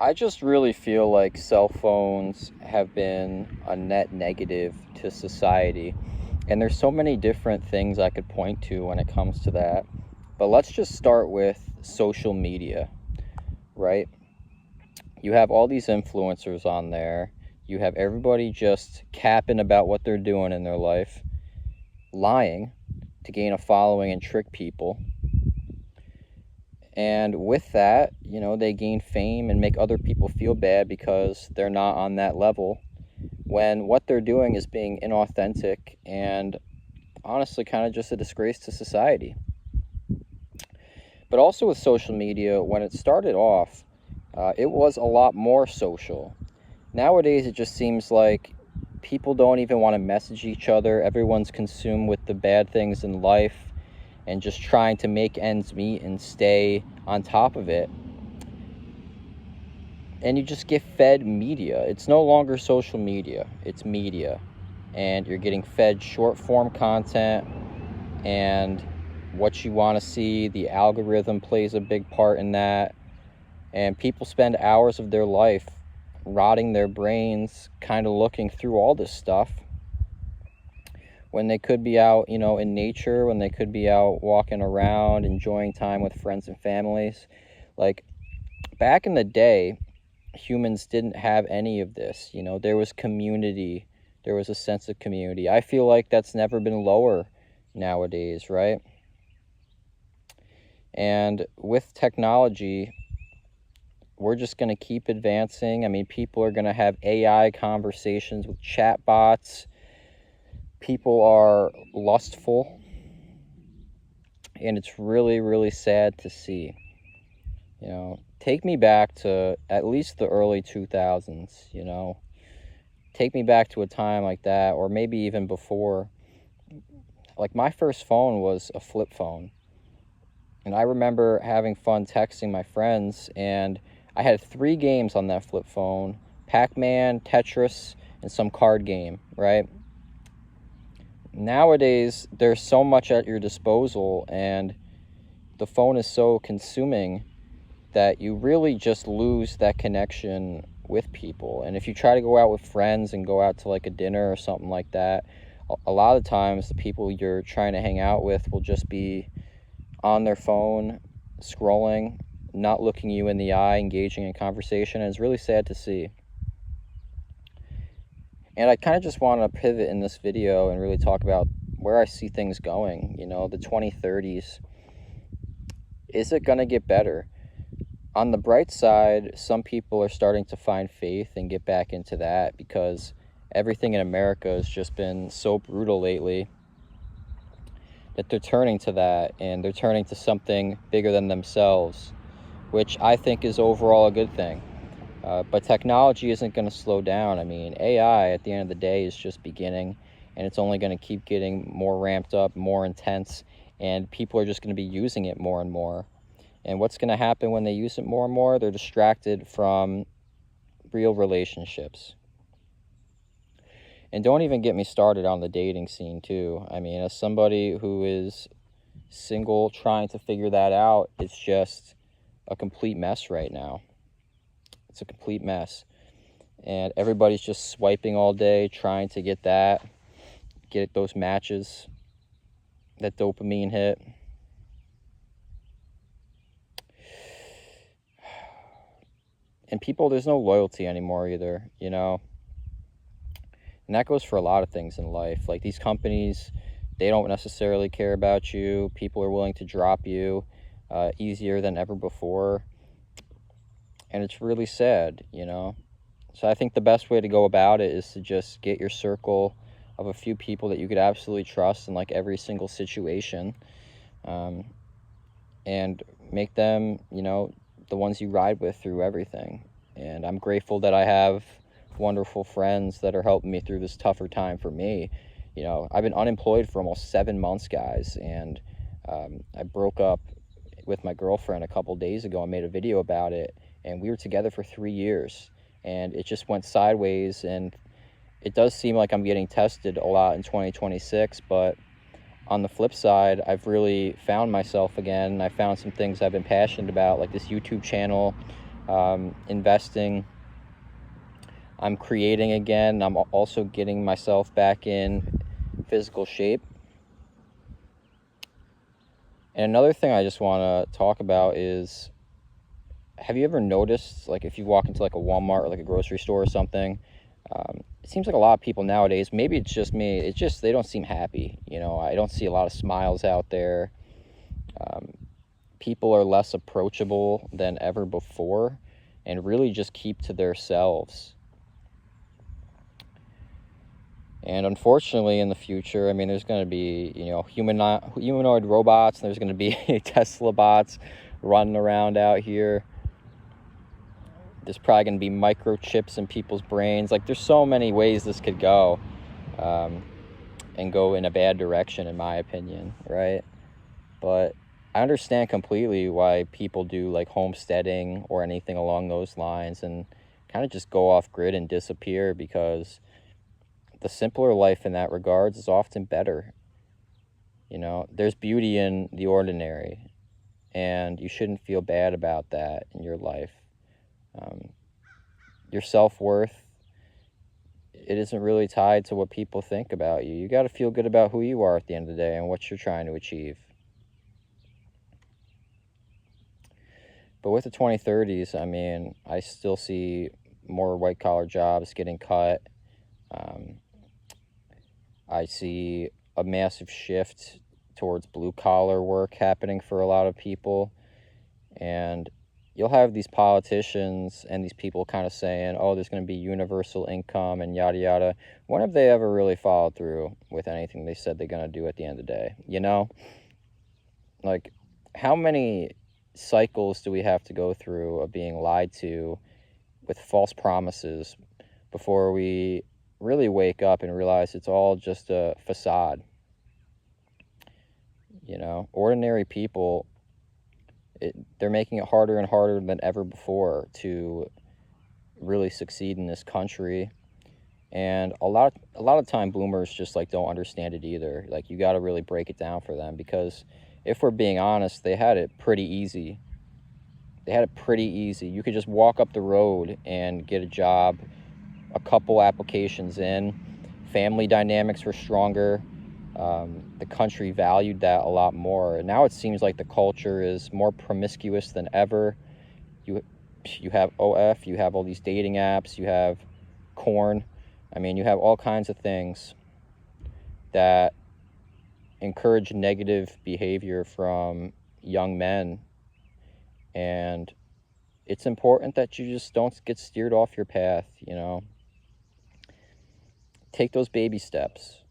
I just really feel like cell phones have been a net negative to society. And there's so many different things I could point to when it comes to that. But let's just start with social media, right? You have all these influencers on there. You have everybody just capping about what they're doing in their life, lying to gain a following and trick people. And with that, they gain fame and make other people feel bad because they're not on that level, when what they're doing is being inauthentic and honestly kind of just a disgrace to society. But also with social media, when it started off, it was a lot more social. Nowadays, it just seems like people don't even want to message each other. Everyone's consumed with the bad things in life and just trying to make ends meet and stay on top of it. And you just get fed media. It's no longer social media, it's media. And you're getting fed short form content and what you want to see. The algorithm plays a big part in that. And people spend hours of their life rotting their brains, kind of looking through all this stuff when they could be out, in nature, when they could be out walking around, enjoying time with friends and families. Like, back in the day, humans didn't have any of this. There was community, there was a sense of community. I feel like that's never been lower nowadays, right? And with technology, we're just going to keep advancing. I mean, people are going to have AI conversations with chatbots. People are lustful, and it's really, really sad to see. Take me back to at least the early 2000s, take me back to a time like that, or maybe even before. Like, my first phone was a flip phone, and I remember having fun texting my friends, and I had 3 games on that flip phone: Pac-Man, Tetris, and some card game, right? Nowadays, there's so much at your disposal, and the phone is so consuming that you really just lose that connection with people. And if you try to go out with friends and go out to like a dinner or something like that, a lot of times the people you're trying to hang out with will just be on their phone, scrolling, not looking you in the eye, engaging in conversation. And it's really sad to see. And I kind of just want to pivot in this video and really talk about where I see things going, the 2030s. Is it going to get better? On the bright side, some people are starting to find faith and get back into that, because everything in America has just been so brutal lately that they're turning to that, and they're turning to something bigger than themselves, which I think is overall a good thing. But technology isn't going to slow down. I mean, AI at the end of the day is just beginning, and it's only going to keep getting more ramped up, more intense, and people are just going to be using it more and more. And what's going to happen when they use it more and more? They're distracted from real relationships. And don't even get me started on the dating scene too. I mean, as somebody who is single trying to figure that out, it's just a complete mess right now. It's a complete mess. And everybody's just swiping all day, trying to get those matches, that dopamine hit. And people, there's no loyalty anymore either, And that goes for a lot of things in life. Like, these companies, they don't necessarily care about you. People are willing to drop you easier than ever before. And it's really sad, So I think the best way to go about it is to just get your circle of a few people that you could absolutely trust in like every single situation, and make them, the ones you ride with through everything. And I'm grateful that I have wonderful friends that are helping me through this tougher time for me. I've been unemployed for almost 7 months, guys, and I broke up with my girlfriend a couple days ago. I made a video about it, and we were together for 3 years, and it just went sideways. And it does seem like I'm getting tested a lot in 2026, but on the flip side, I've really found myself again. I found some things I've been passionate about, like this YouTube channel, investing. I'm creating again. I'm also getting myself back in physical shape. And another thing I just want to talk about is, have you ever noticed, like, if you walk into like a Walmart or like a grocery store or something, it seems like a lot of people nowadays, maybe it's just me, it's just they don't seem happy. I don't see a lot of smiles out there. People are less approachable than ever before and really just keep to themselves. And unfortunately, in the future, I mean, there's going to be, humanoid robots, and there's going to be Tesla bots running around out here. There's probably going to be microchips in people's brains. Like, there's so many ways this could go, and go in a bad direction, in my opinion, right? But I understand completely why people do like homesteading or anything along those lines and kind of just go off grid and disappear, because the simpler life in that regards is often better. There's beauty in the ordinary, and you shouldn't feel bad about that in your life. Your self-worth, it isn't really tied to what people think about you. You got to feel good about who you are at the end of the day and what you're trying to achieve. But with the 2030s, I mean, I still see more white-collar jobs getting cut. I see a massive shift towards blue-collar work happening for a lot of people. And you'll have these politicians and these people kind of saying, oh, there's going to be universal income and yada yada. When have they ever really followed through with anything they said they're going to do at the end of the day? Like, how many cycles do we have to go through of being lied to with false promises before we really wake up and realize it's all just a facade? Ordinary people, they're making it harder and harder than ever before to really succeed in this country. And a lot of time boomers just like don't understand it either. Like, you got to really break it down for them, because if we're being honest, they had it pretty easy. You could just walk up the road and get a job, a couple applications in. Family dynamics were stronger. The country valued that a lot more. And now it seems like the culture is more promiscuous than ever. You have OF, you have all these dating apps, you have corn. I mean, you have all kinds of things that encourage negative behavior from young men. And it's important that you just don't get steered off your path, Take those baby steps.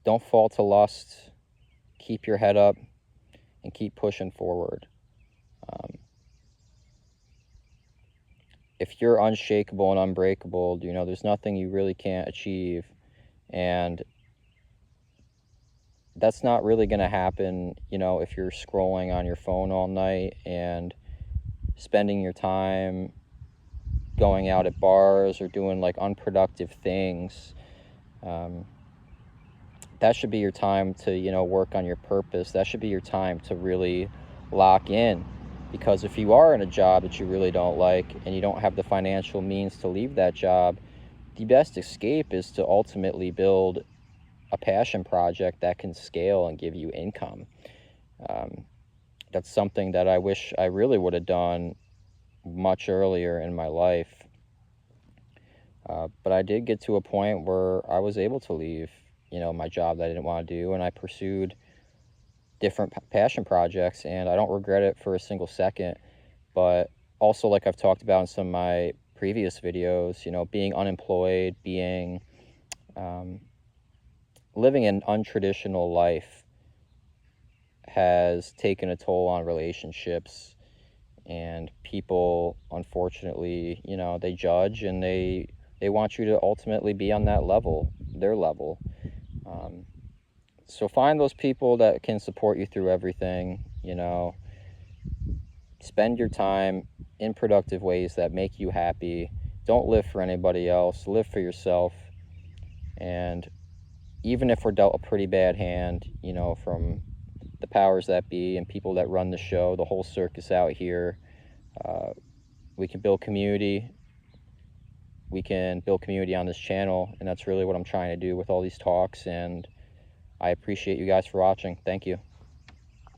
Don't fall to lust. Keep your head up and keep pushing forward. If you're unshakable and unbreakable, there's nothing you really can't achieve. And that's not really going to happen, if you're scrolling on your phone all night and spending your time going out at bars or doing like unproductive things. That should be your time to, work on your purpose. That should be your time to really lock in. Because if you are in a job that you really don't like and you don't have the financial means to leave that job, the best escape is to ultimately build a passion project that can scale and give you income. That's something that I wish I really would have done much earlier in my life. But I did get to a point where I was able to leave, my job that I didn't want to do, and I pursued different passion projects, and I don't regret it for a single second. But also, like I've talked about in some of my previous videos, being unemployed, living an untraditional life has taken a toll on relationships, and people, unfortunately, they judge and they want you to ultimately be on that level, their level. So find those people that can support you through everything, spend your time in productive ways that make you happy. Don't live for anybody else, live for yourself. And even if we're dealt a pretty bad hand, from the powers that be and people that run the show, the whole circus out here. We can build community. We can build community on this channel, and that's really what I'm trying to do with all these talks, and I appreciate you guys for watching. Thank you.